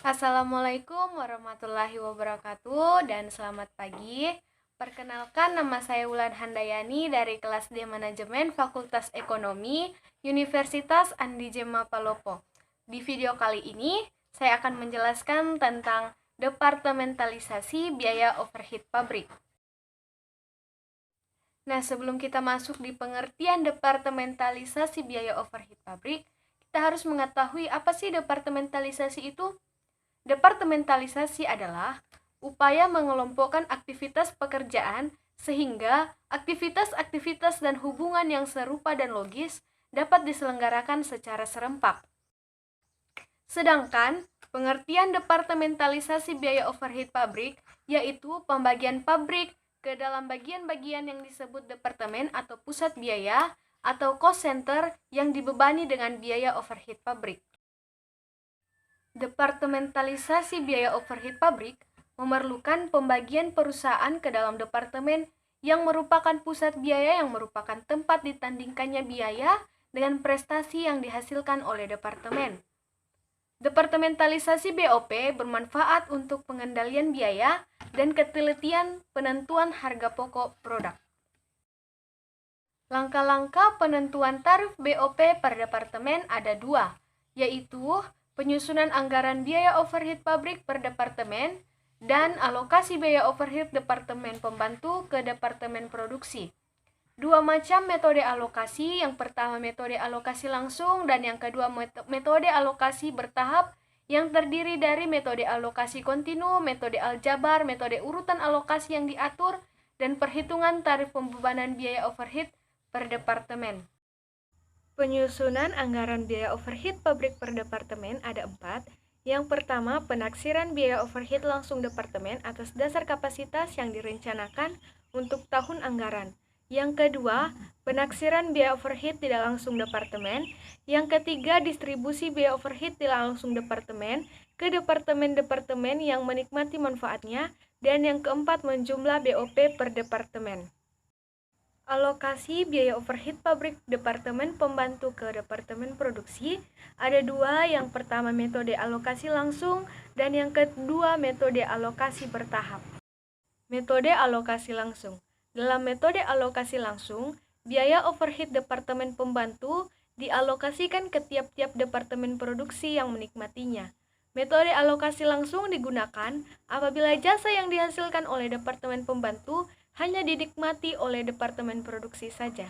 Assalamualaikum warahmatullahi wabarakatuh dan selamat pagi. Perkenalkan, nama saya Wulan Handayani dari kelas D Manajemen Fakultas Ekonomi Universitas Andi Jema Palopo. Di video kali ini, saya akan menjelaskan tentang departementalisasi biaya overhead pabrik. Nah, sebelum kita masuk di pengertian departementalisasi biaya overhead pabrik, kita harus mengetahui apa sih departementalisasi itu. Departementalisasi adalah upaya mengelompokkan aktivitas pekerjaan sehingga aktivitas-aktivitas dan hubungan yang serupa dan logis dapat diselenggarakan secara serempak. Sedangkan pengertian departementalisasi biaya overhead pabrik yaitu pembagian pabrik ke dalam bagian-bagian yang disebut departemen atau pusat biaya atau cost center yang dibebani dengan biaya overhead pabrik. Departementalisasi biaya overhead pabrik memerlukan pembagian perusahaan ke dalam departemen yang merupakan pusat biaya yang merupakan tempat ditandingkannya biaya dengan prestasi yang dihasilkan oleh departemen. Departementalisasi BOP bermanfaat untuk pengendalian biaya dan ketelitian penentuan harga pokok produk. Langkah-langkah penentuan tarif BOP per departemen ada dua, yaitu penyusunan anggaran biaya overhead pabrik per departemen dan alokasi biaya overhead departemen pembantu ke departemen produksi. Dua macam metode alokasi, yang pertama metode alokasi langsung dan yang kedua metode alokasi bertahap yang terdiri dari metode alokasi kontinu, metode aljabar, metode urutan alokasi yang diatur, dan perhitungan tarif pembebanan biaya overhead per departemen. Penyusunan anggaran biaya overhead pabrik per departemen ada 4. Yang pertama, penaksiran biaya overhead langsung departemen atas dasar kapasitas yang direncanakan untuk tahun anggaran. Yang kedua, penaksiran biaya overhead tidak langsung departemen. Yang ketiga, distribusi biaya overhead tidak langsung departemen ke departemen-departemen yang menikmati manfaatnya. Dan yang keempat, menjumlah BOP per departemen. Alokasi biaya overhead pabrik departemen pembantu ke departemen produksi ada dua, yang pertama metode alokasi langsung dan yang kedua metode alokasi bertahap. Metode alokasi langsung. Dalam metode alokasi langsung, biaya overhead departemen pembantu dialokasikan ke tiap-tiap departemen produksi yang menikmatinya. Metode alokasi langsung digunakan apabila jasa yang dihasilkan oleh departemen pembantu hanya dinikmati oleh departemen produksi saja.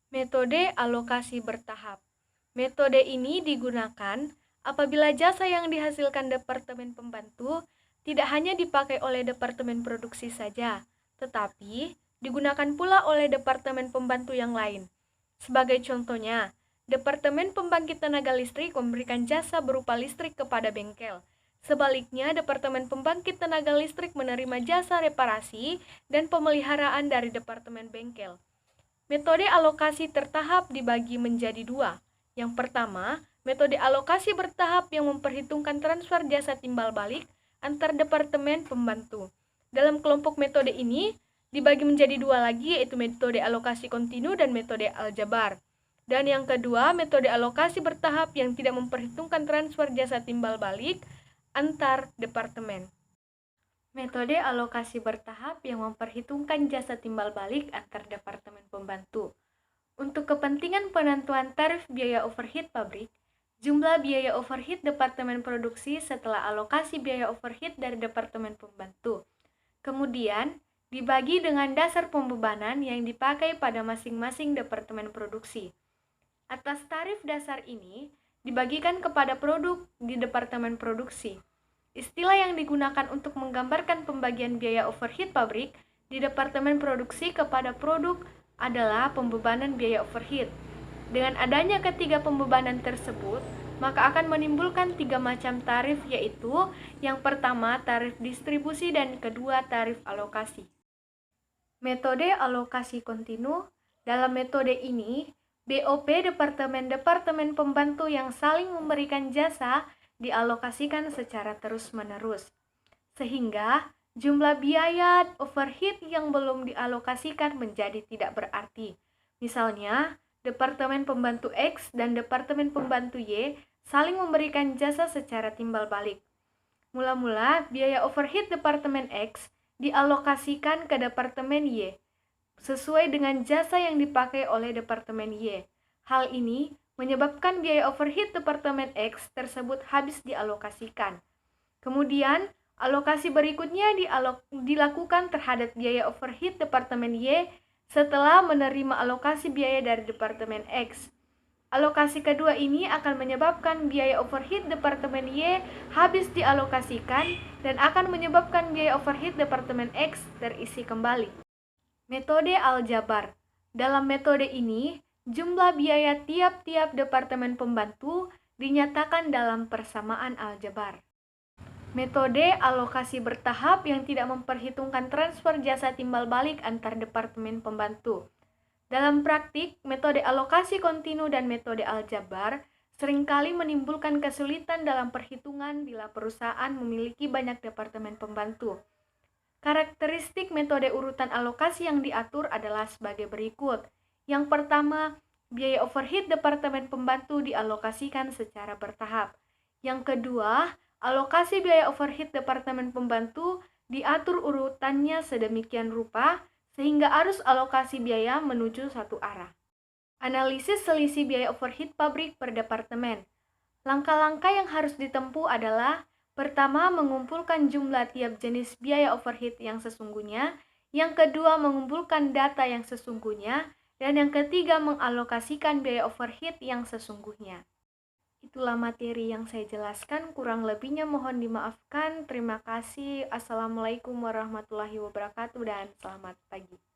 Metode alokasi bertahap. Metode ini digunakan apabila jasa yang dihasilkan departemen pembantu tidak hanya dipakai oleh departemen produksi saja, tetapi digunakan pula oleh departemen pembantu yang lain. Sebagai contohnya, Departemen Pembangkit Tenaga Listrik memberikan jasa berupa listrik kepada bengkel. Sebaliknya, Departemen Pembangkit Tenaga Listrik menerima jasa reparasi dan pemeliharaan dari Departemen Bengkel. Metode alokasi tertahap dibagi menjadi dua. Yang pertama, metode alokasi bertahap yang memperhitungkan transfer jasa timbal balik antar departemen pembantu. Dalam kelompok metode ini, dibagi menjadi dua lagi, yaitu metode alokasi kontinu dan metode aljabar. Dan yang kedua, metode alokasi bertahap yang tidak memperhitungkan transfer jasa timbal balik antar departemen. Metode alokasi bertahap yang memperhitungkan jasa timbal balik antar departemen pembantu. Untuk kepentingan penentuan tarif biaya overhead pabrik, jumlah biaya overhead departemen produksi setelah alokasi biaya overhead dari departemen pembantu. Kemudian, dibagi dengan dasar pembebanan yang dipakai pada masing-masing departemen produksi. Atas tarif dasar ini, dibagikan kepada produk di departemen produksi. Istilah yang digunakan untuk menggambarkan pembagian biaya overhead pabrik di departemen produksi kepada produk adalah pembebanan biaya overhead. Dengan adanya ketiga pembebanan tersebut, maka akan menimbulkan tiga macam tarif, yaitu yang pertama tarif distribusi dan kedua tarif alokasi. Metode alokasi kontinu. Dalam metode ini, BOP departemen-departemen pembantu yang saling memberikan jasa dialokasikan secara terus-menerus, sehingga jumlah biaya overhead yang belum dialokasikan menjadi tidak berarti. Misalnya, Departemen Pembantu X dan Departemen Pembantu Y saling memberikan jasa secara timbal balik. Mula-mula, biaya overhead Departemen X dialokasikan ke Departemen Y, sesuai dengan jasa yang dipakai oleh Departemen Y. Hal ini menyebabkan biaya overhead Departemen X tersebut habis dialokasikan. Kemudian, alokasi berikutnya dilakukan terhadap biaya overhead Departemen Y setelah menerima alokasi biaya dari Departemen X. Alokasi kedua ini akan menyebabkan biaya overhead Departemen Y habis dialokasikan dan akan menyebabkan biaya overhead Departemen X terisi kembali. Metode aljabar. Dalam metode ini, jumlah biaya tiap-tiap departemen pembantu dinyatakan dalam persamaan aljabar. Metode alokasi bertahap yang tidak memperhitungkan transfer jasa timbal balik antar departemen pembantu. Dalam praktik, metode alokasi kontinu dan metode aljabar seringkali menimbulkan kesulitan dalam perhitungan bila perusahaan memiliki banyak departemen pembantu. Karakteristik metode urutan alokasi yang diatur adalah sebagai berikut. Yang pertama, biaya overhead departemen pembantu dialokasikan secara bertahap. Yang kedua, alokasi biaya overhead departemen pembantu diatur urutannya sedemikian rupa sehingga arus alokasi biaya menuju satu arah. Analisis selisih biaya overhead pabrik per departemen. Langkah-langkah yang harus ditempuh adalah: pertama, mengumpulkan jumlah tiap jenis biaya overhead yang sesungguhnya, yang kedua, mengumpulkan data yang sesungguhnya, dan yang ketiga, mengalokasikan biaya overhead yang sesungguhnya. Itulah materi yang saya jelaskan, kurang lebihnya mohon dimaafkan. Terima kasih. Assalamualaikum warahmatullahi wabarakatuh dan selamat pagi.